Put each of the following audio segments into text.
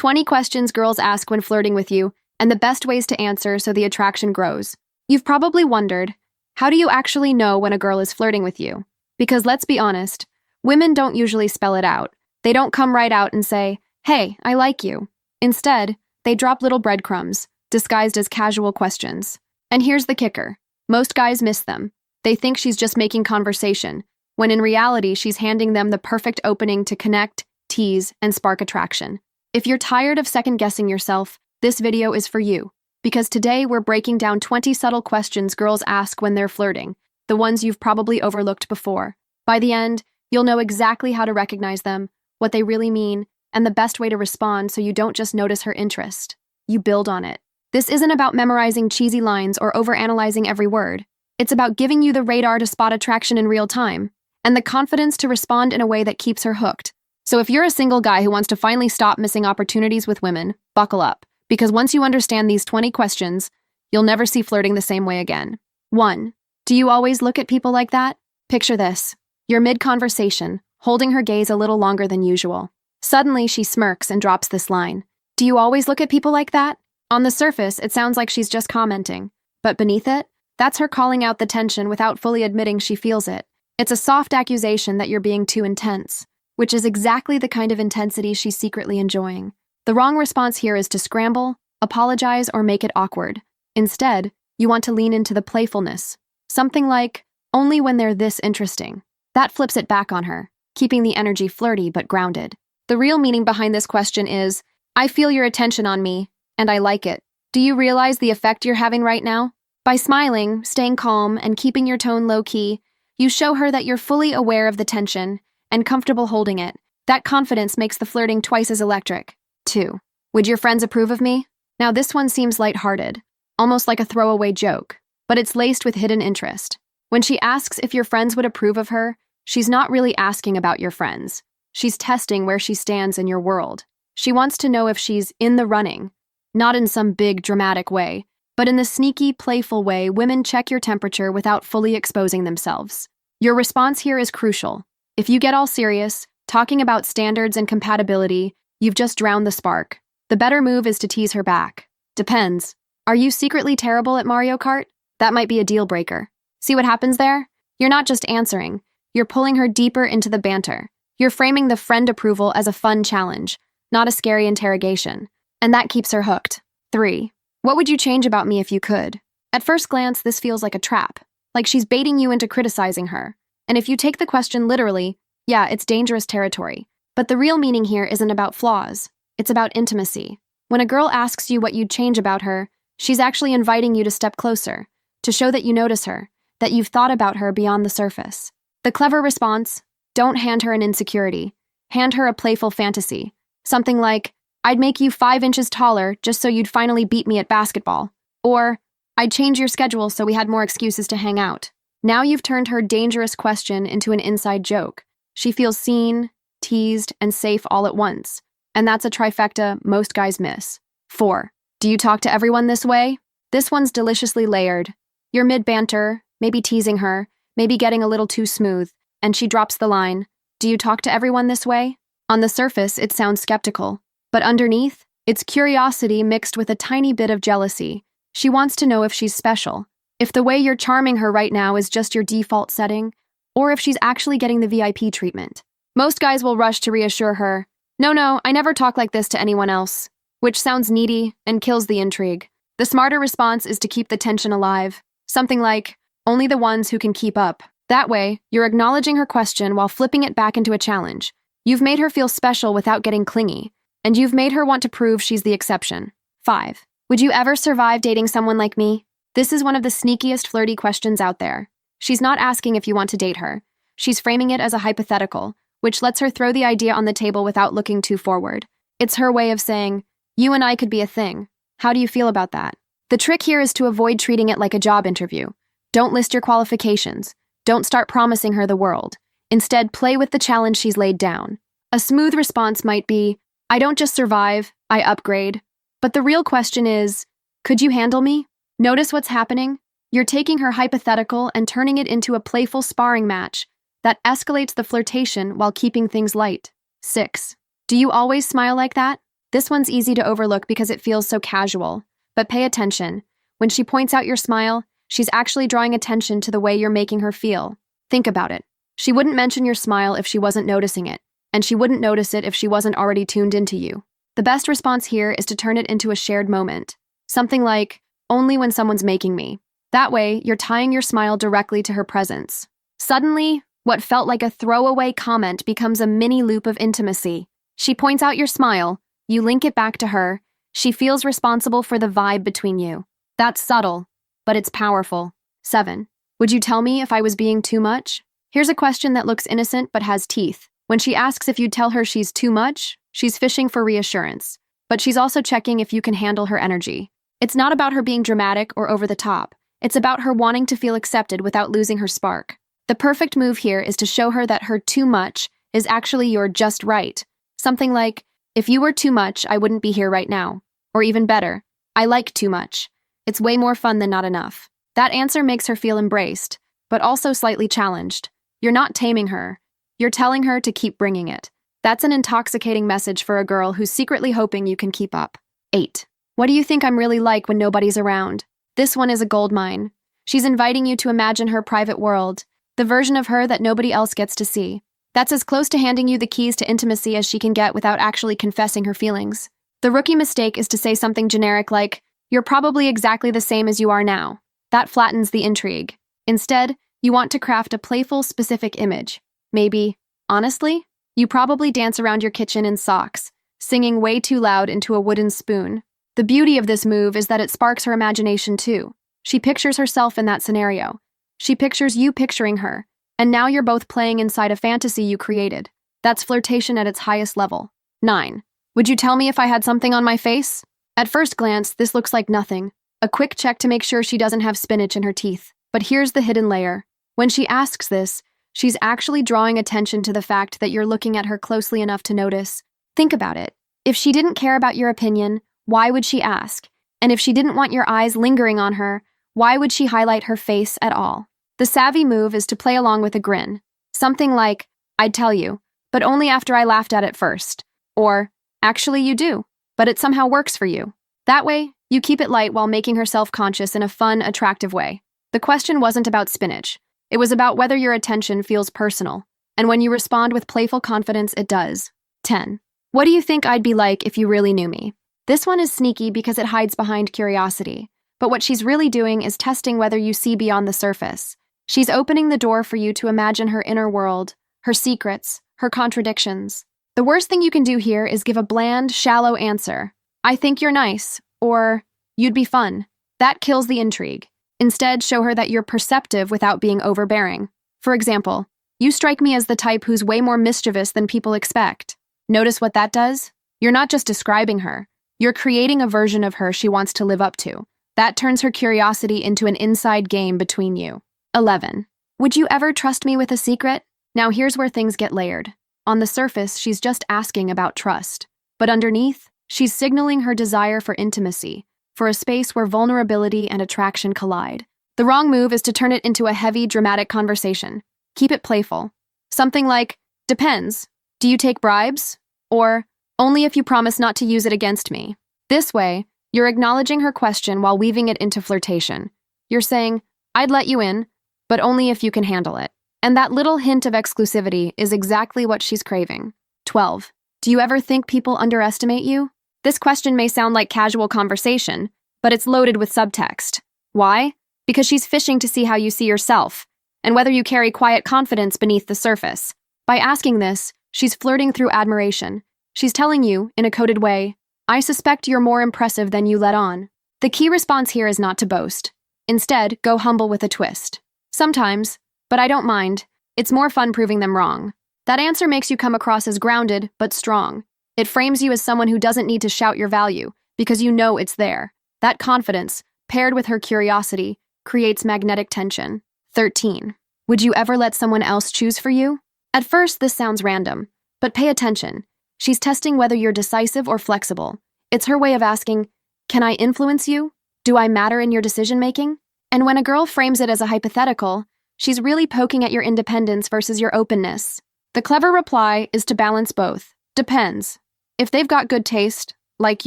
20 questions girls ask when flirting with you, and the best ways to answer so the attraction grows. You've probably wondered, how do you actually know when a girl is flirting with you? Because let's be honest, women don't usually spell it out. They don't come right out and say, "Hey, I like you." Instead, they drop little breadcrumbs, disguised as casual questions. And here's the kicker. Most guys miss them. They think she's just making conversation, when in reality she's handing them the perfect opening to connect, tease, and spark attraction. If you're tired of second-guessing yourself, this video is for you. Because today we're breaking down 20 subtle questions girls ask when they're flirting, the ones you've probably overlooked before. By the end, you'll know exactly how to recognize them, what they really mean, and the best way to respond so you don't just notice her interest. You build on it. This isn't about memorizing cheesy lines or overanalyzing every word. It's about giving you the radar to spot attraction in real time, and the confidence to respond in a way that keeps her hooked. So if you're a single guy who wants to finally stop missing opportunities with women, buckle up, because once you understand these 20 questions, you'll never see flirting the same way again. 1. Do you always look at people like that? Picture this. You're mid-conversation, holding her gaze a little longer than usual. Suddenly, she smirks and drops this line. Do you always look at people like that? On the surface, it sounds like she's just commenting. But beneath it, that's her calling out the tension without fully admitting she feels it. It's a soft accusation that you're being too intense, which is exactly the kind of intensity she's secretly enjoying. The wrong response here is to scramble, apologize, or make it awkward. Instead, you want to lean into the playfulness. Something like, only when they're this interesting. That flips it back on her, keeping the energy flirty but grounded. The real meaning behind this question is, I feel your attention on me, and I like it. Do you realize the effect you're having right now? By smiling, staying calm, and keeping your tone low-key, you show her that you're fully aware of the tension and comfortable holding it. That confidence makes the flirting twice as electric. 2. Would your friends approve of me? Now this one seems lighthearted, almost like a throwaway joke, but it's laced with hidden interest. When she asks if your friends would approve of her, she's not really asking about your friends. She's testing where she stands in your world. She wants to know if she's in the running, not in some big dramatic way, but in the sneaky, playful way women check your temperature without fully exposing themselves. Your response here is crucial. If you get all serious, talking about standards and compatibility, you've just drowned the spark. The better move is to tease her back. Depends. Are you secretly terrible at Mario Kart? That might be a deal breaker. See what happens there? You're not just answering. You're pulling her deeper into the banter. You're framing the friend approval as a fun challenge, not a scary interrogation. And that keeps her hooked. 3. What would you change about me if you could? At first glance, this feels like a trap, like she's baiting you into criticizing her. And if you take the question literally, yeah, it's dangerous territory. But the real meaning here isn't about flaws. It's about intimacy. When a girl asks you what you'd change about her, she's actually inviting you to step closer, to show that you notice her, that you've thought about her beyond the surface. The clever response, don't hand her an insecurity. Hand her a playful fantasy. Something like, I'd make you 5 inches taller just so you'd finally beat me at basketball. Or, I'd change your schedule so we had more excuses to hang out. Now you've turned her dangerous question into an inside joke. She feels seen, teased, and safe all at once. And that's a trifecta most guys miss. 4. Do you talk to everyone this way? This one's deliciously layered. You're mid-banter, maybe teasing her, maybe getting a little too smooth, and she drops the line, do you talk to everyone this way? On the surface, it sounds skeptical. But underneath, it's curiosity mixed with a tiny bit of jealousy. She wants to know if she's special, if the way you're charming her right now is just your default setting, or if she's actually getting the VIP treatment. Most guys will rush to reassure her, no, I never talk like this to anyone else, which sounds needy and kills the intrigue. The smarter response is to keep the tension alive, something like, only the ones who can keep up. That way, you're acknowledging her question while flipping it back into a challenge. You've made her feel special without getting clingy, and you've made her want to prove she's the exception. 5. Would you ever survive dating someone like me? This is one of the sneakiest flirty questions out there. She's not asking if you want to date her. She's framing it as a hypothetical, which lets her throw the idea on the table without looking too forward. It's her way of saying, you and I could be a thing. How do you feel about that? The trick here is to avoid treating it like a job interview. Don't list your qualifications. Don't start promising her the world. Instead, play with the challenge she's laid down. A smooth response might be, I don't just survive, I upgrade. But the real question is, could you handle me? Notice what's happening? You're taking her hypothetical and turning it into a playful sparring match that escalates the flirtation while keeping things light. 6. Do you always smile like that? This one's easy to overlook because it feels so casual. But pay attention. When she points out your smile, she's actually drawing attention to the way you're making her feel. Think about it. She wouldn't mention your smile if she wasn't noticing it, and she wouldn't notice it if she wasn't already tuned into you. The best response here is to turn it into a shared moment. Something like, only when someone's making me. That way, you're tying your smile directly to her presence. Suddenly, what felt like a throwaway comment becomes a mini loop of intimacy. She points out your smile, you link it back to her, she feels responsible for the vibe between you. That's subtle, but it's powerful. 7. Would you tell me if I was being too much? Here's a question that looks innocent but has teeth. When she asks if you'd tell her she's too much, she's fishing for reassurance. But she's also checking if you can handle her energy. It's not about her being dramatic or over the top. It's about her wanting to feel accepted without losing her spark. The perfect move here is to show her that her too much is actually your just right. Something like, if you were too much, I wouldn't be here right now. Or even better, I like too much. It's way more fun than not enough. That answer makes her feel embraced, but also slightly challenged. You're not taming her. You're telling her to keep bringing it. That's an intoxicating message for a girl who's secretly hoping you can keep up. 8. What do you think I'm really like when nobody's around? This one is a goldmine. She's inviting you to imagine her private world, the version of her that nobody else gets to see. That's as close to handing you the keys to intimacy as she can get without actually confessing her feelings. The rookie mistake is to say something generic like, you're probably exactly the same as you are now. That flattens the intrigue. Instead, you want to craft a playful, specific image. Maybe, honestly, you probably dance around your kitchen in socks, singing way too loud into a wooden spoon. The beauty of this move is that it sparks her imagination too. She pictures herself in that scenario. She pictures you picturing her, and now you're both playing inside a fantasy you created. That's flirtation at its highest level. 9. Would you tell me if I had something on my face? At first glance, this looks like nothing. A quick check to make sure she doesn't have spinach in her teeth. But here's the hidden layer. When she asks this, she's actually drawing attention to the fact that you're looking at her closely enough to notice. Think about it. If she didn't care about your opinion, why would she ask? And if she didn't want your eyes lingering on her, why would she highlight her face at all? The savvy move is to play along with a grin. Something like, I'd tell you, but only after I laughed at it first. Or, actually you do, but it somehow works for you. That way, you keep it light while making her self-conscious in a fun, attractive way. The question wasn't about spinach. It was about whether your attention feels personal. And when you respond with playful confidence, it does. 10. What do you think I'd be like if you really knew me? This one is sneaky because it hides behind curiosity. But what she's really doing is testing whether you see beyond the surface. She's opening the door for you to imagine her inner world, her secrets, her contradictions. The worst thing you can do here is give a bland, shallow answer. I think you're nice, or you'd be fun. That kills the intrigue. Instead, show her that you're perceptive without being overbearing. For example, you strike me as the type who's way more mischievous than people expect. Notice what that does? You're not just describing her. You're creating a version of her she wants to live up to. That turns her curiosity into an inside game between you. 11. Would you ever trust me with a secret? Now here's where things get layered. On the surface, she's just asking about trust. But underneath, she's signaling her desire for intimacy, for a space where vulnerability and attraction collide. The wrong move is to turn it into a heavy, dramatic conversation. Keep it playful. Something like, depends. Do you take bribes? Or, only if you promise not to use it against me. This way, you're acknowledging her question while weaving it into flirtation. You're saying, I'd let you in, but only if you can handle it. And that little hint of exclusivity is exactly what she's craving. 12. Do you ever think people underestimate you? This question may sound like casual conversation, but it's loaded with subtext. Why? Because she's fishing to see how you see yourself, and whether you carry quiet confidence beneath the surface. By asking this, she's flirting through admiration. She's telling you, in a coded way, I suspect you're more impressive than you let on. The key response here is not to boast. Instead, go humble with a twist. Sometimes, but I don't mind. It's more fun proving them wrong. That answer makes you come across as grounded, but strong. It frames you as someone who doesn't need to shout your value, because you know it's there. That confidence, paired with her curiosity, creates magnetic tension. 13. Would you ever let someone else choose for you? At first, this sounds random, but pay attention. She's testing whether you're decisive or flexible. It's her way of asking, can I influence you? Do I matter in your decision-making? And when a girl frames it as a hypothetical, she's really poking at your independence versus your openness. The clever reply is to balance both. Depends. If they've got good taste, Like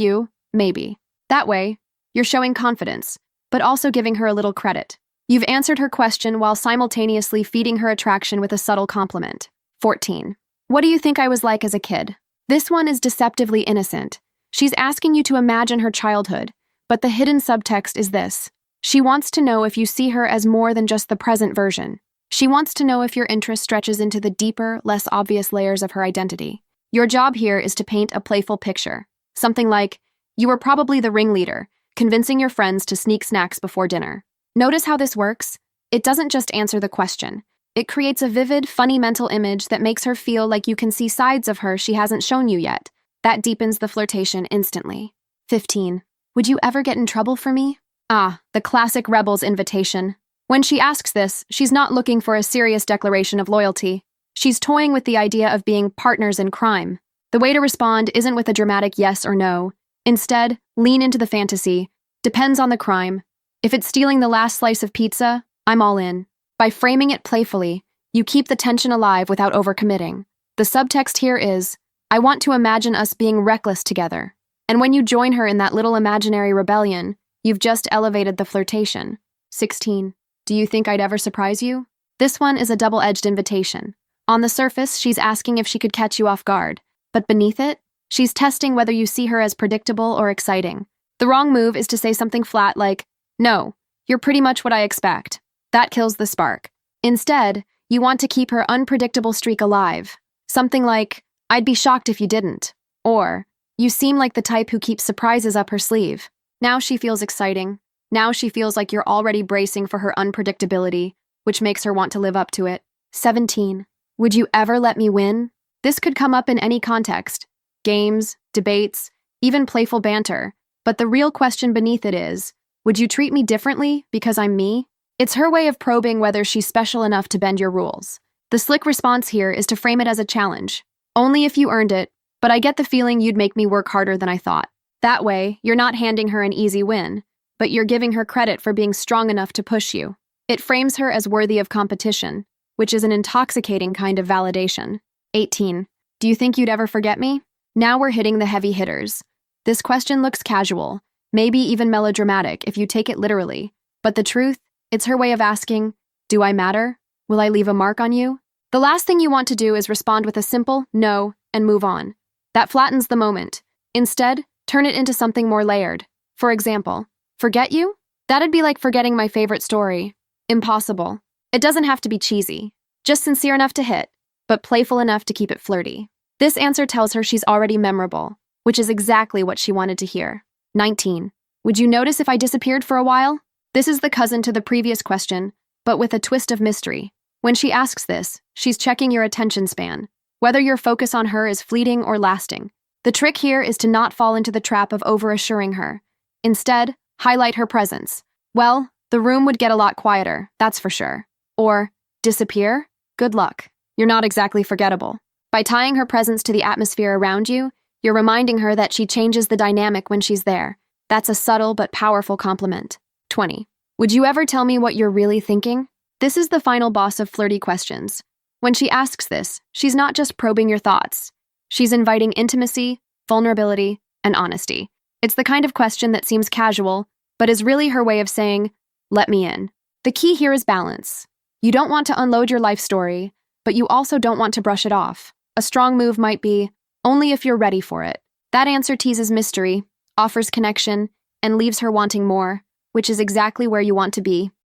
you, maybe. That way, you're showing confidence, but also giving her a little credit. You've answered her question while simultaneously feeding her attraction with a subtle compliment. 14. What do you think I was like as a kid? This one is deceptively innocent. She's asking you to imagine her childhood, but the hidden subtext is this. She wants to know if you see her as more than just the present version. She wants to know if your interest stretches into the deeper, less obvious layers of her identity. Your job here is to paint a playful picture. Something like, you were probably the ringleader, convincing your friends to sneak snacks before dinner. Notice how this works? It doesn't just answer the question. It creates a vivid, funny mental image that makes her feel like you can see sides of her she hasn't shown you yet. That deepens the flirtation instantly. 15. Would you ever get in trouble for me? Ah, the classic rebel's invitation. When she asks this, she's not looking for a serious declaration of loyalty. She's toying with the idea of being partners in crime. The way to respond isn't with a dramatic yes or no. Instead, lean into the fantasy. Depends on the crime. If it's stealing the last slice of pizza, I'm all in. By framing it playfully, you keep the tension alive without overcommitting. The subtext here is, I want to imagine us being reckless together. And when you join her in that little imaginary rebellion, you've just elevated the flirtation. 16. Do you think I'd ever surprise you? This one is a double-edged invitation. On the surface, she's asking if she could catch you off guard. But beneath it, she's testing whether you see her as predictable or exciting. The wrong move is to say something flat like, no, you're pretty much what I expect. That kills the spark. Instead, you want to keep her unpredictable streak alive. Something like, I'd be shocked if you didn't. Or, you seem like the type who keeps surprises up her sleeve. Now she feels exciting. Now she feels like you're already bracing for her unpredictability, which makes her want to live up to it. 17. Would you ever let me win? This could come up in any context. Games, debates, even playful banter. But the real question beneath it is, would you treat me differently because I'm me? It's her way of probing whether she's special enough to bend your rules. The slick response here is to frame it as a challenge. Only if you earned it, but I get the feeling you'd make me work harder than I thought. That way, you're not handing her an easy win, but you're giving her credit for being strong enough to push you. It frames her as worthy of competition, which is an intoxicating kind of validation. 18. Do you think you'd ever forget me? Now we're hitting the heavy hitters. This question looks casual, maybe even melodramatic if you take it literally. But the truth, it's her way of asking, do I matter? Will I leave a mark on you? The last thing you want to do is respond with a simple no and move on. That flattens the moment. Instead, turn it into something more layered. For example, forget you? That'd be like forgetting my favorite story. Impossible. It doesn't have to be cheesy. Just sincere enough to hit, but playful enough to keep it flirty. This answer tells her she's already memorable, which is exactly what she wanted to hear. 19. Would you notice if I disappeared for a while? This is the cousin to the previous question, but with a twist of mystery. When she asks this, she's checking your attention span, whether your focus on her is fleeting or lasting. The trick here is to not fall into the trap of overassuring her. Instead, highlight her presence. Well, the room would get a lot quieter, that's for sure. Or, disappear? Good luck. You're not exactly forgettable. By tying her presence to the atmosphere around you, you're reminding her that she changes the dynamic when she's there. That's a subtle but powerful compliment. 20. Would you ever tell me what you're really thinking? This is the final boss of flirty questions. When she asks this, she's not just probing your thoughts. She's inviting intimacy, vulnerability, and honesty. It's the kind of question that seems casual, but is really her way of saying, let me in. The key here is balance. You don't want to unload your life story, but you also don't want to brush it off. A strong move might be, only if you're ready for it. That answer teases mystery, offers connection, and leaves her wanting more, which is exactly where you want to be.